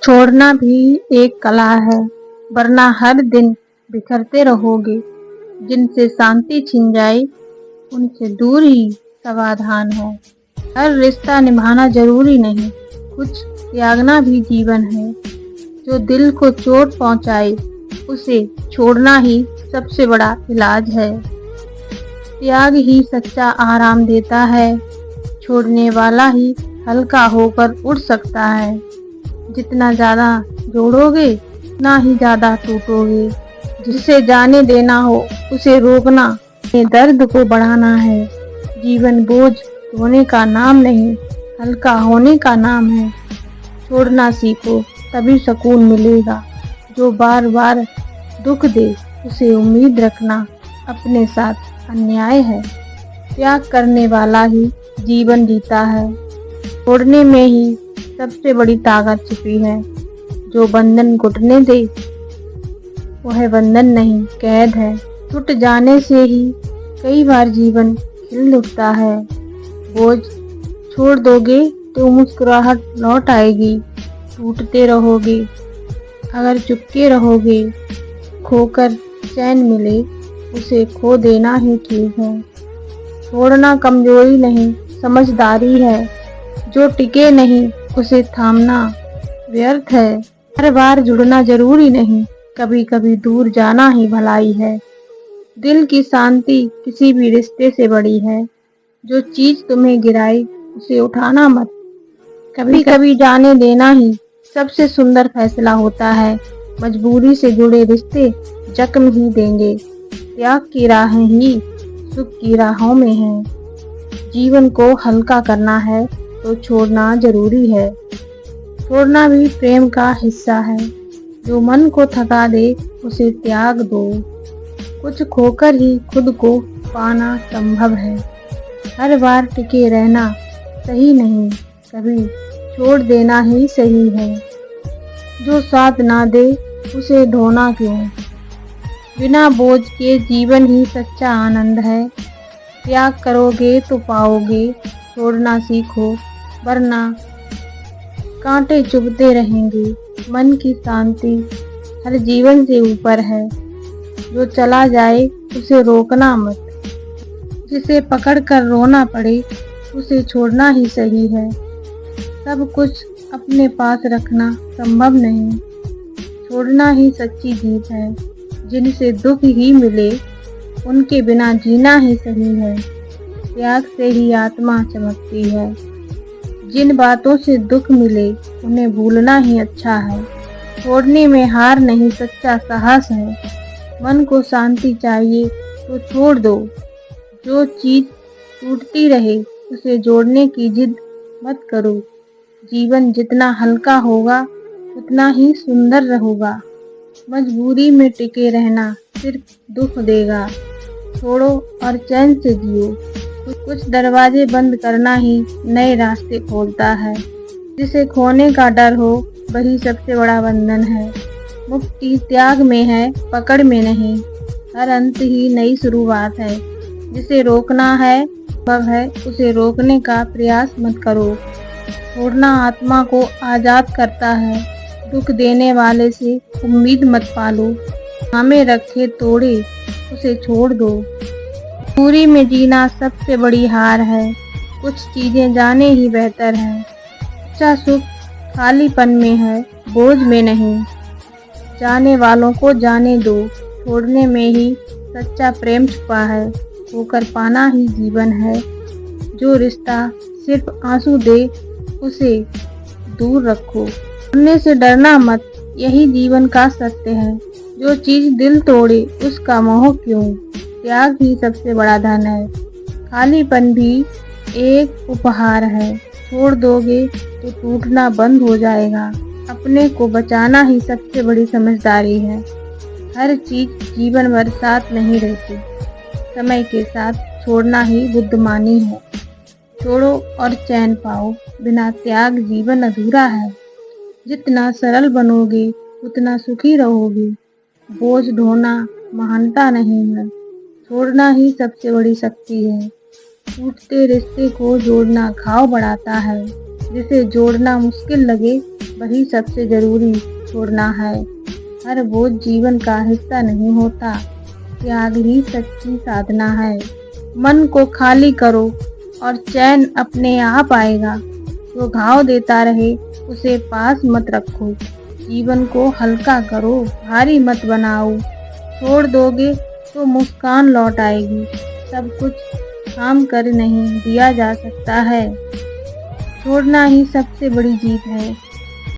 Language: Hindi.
छोड़ना भी एक कला है, वरना हर दिन बिखरते रहोगे। जिनसे शांति छिन जाए उनसे दूर ही समाधान है। हर रिश्ता निभाना जरूरी नहीं, कुछ त्यागना भी जीवन है। जो दिल को चोट पहुंचाए उसे छोड़ना ही सबसे बड़ा इलाज है। त्याग ही सच्चा आराम देता है, छोड़ने वाला ही हल्का होकर उड़ सकता है। जितना ज्यादा जोड़ोगे उतना ही ज्यादा टूटोगे। जिसे जाने देना हो उसे रोकना, ये दर्द को बढ़ाना है। जीवन बोझ ढोने का नाम नहीं, हल्का होने का नाम है। छोड़ना सीखो तभी सुकून मिलेगा। जो बार बार दुख दे उसे उम्मीद रखना अपने साथ अन्याय है। त्याग करने वाला ही जीवन जीता है। छोड़ने में ही सबसे बड़ी ताकत छिपी है। जो बंधन घुटने दे वह बंधन नहीं कैद है। टूट जाने से ही कई बार जीवन खिल उठता है। बोझ छोड़ दोगे तो मुस्कुराहट लौट आएगी। टूटते रहोगे अगर चुपके रहोगे, खोकर चैन मिले उसे खो देना ही ठीक है। छोड़ना कमजोरी नहीं समझदारी है। जो टिके नहीं उसे थामना व्यर्थ है। हर बार जुड़ना जरूरी नहीं, कभी कभी दूर जाना ही भलाई है। दिल की शांति किसी भी रिश्ते से बड़ी है। जो चीज तुम्हें गिराए उसे उठाना मत। कभी कभी जाने देना ही सबसे सुंदर फैसला होता है। मजबूरी से जुड़े रिश्ते जख्म ही देंगे। त्याग की राहें ही सुख की राहों में है। जीवन को हल्का करना है तो छोड़ना जरूरी है। छोड़ना भी प्रेम का हिस्सा है। जो मन को थका दे उसे त्याग दो। कुछ खोकर ही खुद को पाना संभव है। हर बार टिके रहना सही नहीं, कभी छोड़ देना ही सही है। जो साथ ना दे उसे ढोना क्यों। बिना बोझ के जीवन ही सच्चा आनंद है। त्याग करोगे तो पाओगे। छोड़ना सीखो वरना कांटे चुभते रहेंगे। मन की शांति हर जीवन से ऊपर है। जो चला जाए उसे रोकना मत। जिसे पकड़ कर रोना पड़े उसे छोड़ना ही सही है। सब कुछ अपने पास रखना संभव नहीं, छोड़ना ही सच्ची जीत है। जिनसे दुख ही मिले उनके बिना जीना ही सही है। त्याग से ही आत्मा चमकती है। जिन बातों से दुख मिले उन्हें भूलना ही अच्छा है। छोड़ने में हार नहीं सच्चा साहस है। मन को शांति चाहिए तो छोड़ दो। जो चीज टूटती रहे उसे जोड़ने की जिद मत करो। जीवन जितना हल्का होगा उतना ही सुंदर रहेगा। मजबूरी में टिके रहना सिर्फ दुख देगा। छोड़ो और चैन से जियो। कुछ दरवाजे बंद करना ही नए रास्ते खोलता है। जिसे खोने का डर हो वही सबसे बड़ा बंधन है। मुक्ति त्याग में है, पकड़ में नहीं। हर अंत ही नई शुरुआत है। जिसे रोकना है संभव है उसे रोकने का प्रयास मत करो। छोड़ना आत्मा को आजाद करता है। दुख देने वाले से उम्मीद मत पालो। हमें रखे तोड़े उसे छोड़ दो। दूरी में जीना सबसे बड़ी हार है। कुछ चीजें जाने ही बेहतर है। सच्चा सुख खालीपन में है, बोझ में नहीं। जाने वालों को जाने दो। छोड़ने में ही सच्चा प्रेम छुपा है। होकर पाना ही जीवन है। जो रिश्ता सिर्फ आंसू दे उसे दूर रखो। छोड़ने से डरना मत, यही जीवन का सत्य है। जो चीज दिल तोड़े उसका मोह क्यों। त्याग ही सबसे बड़ा धन है। खालीपन भी एक उपहार है। छोड़ दोगे तो टूटना बंद हो जाएगा। अपने को बचाना ही सबसे बड़ी समझदारी है। हर चीज जीवन भर साथ नहीं रहती, समय के साथ छोड़ना ही बुद्धिमानी है। छोड़ो और चैन पाओ, बिना त्याग जीवन अधूरा है। जितना सरल बनोगे उतना सुखी रहोगे। बोझ ढोना महानता नहीं है, छोड़ना ही सबसे बड़ी शक्ति है। टूटते रिश्ते को जोड़ना घाव बढ़ाता है। जिसे जोड़ना मुश्किल लगे वही सबसे जरूरी छोड़ना है। हर बोझ जीवन का हिस्सा नहीं होता, त्याग ही सच्ची साधना है। मन को खाली करो और चैन अपने आप आएगा। जो घाव देता रहे उसे पास मत रखो। जीवन को हल्का करो, भारी मत बनाओ। छोड़ दोगे तो मुस्कान लौट आएगी। सब कुछ थाम कर नहीं दिया जा सकता है। छोड़ना ही सबसे बड़ी जीत है।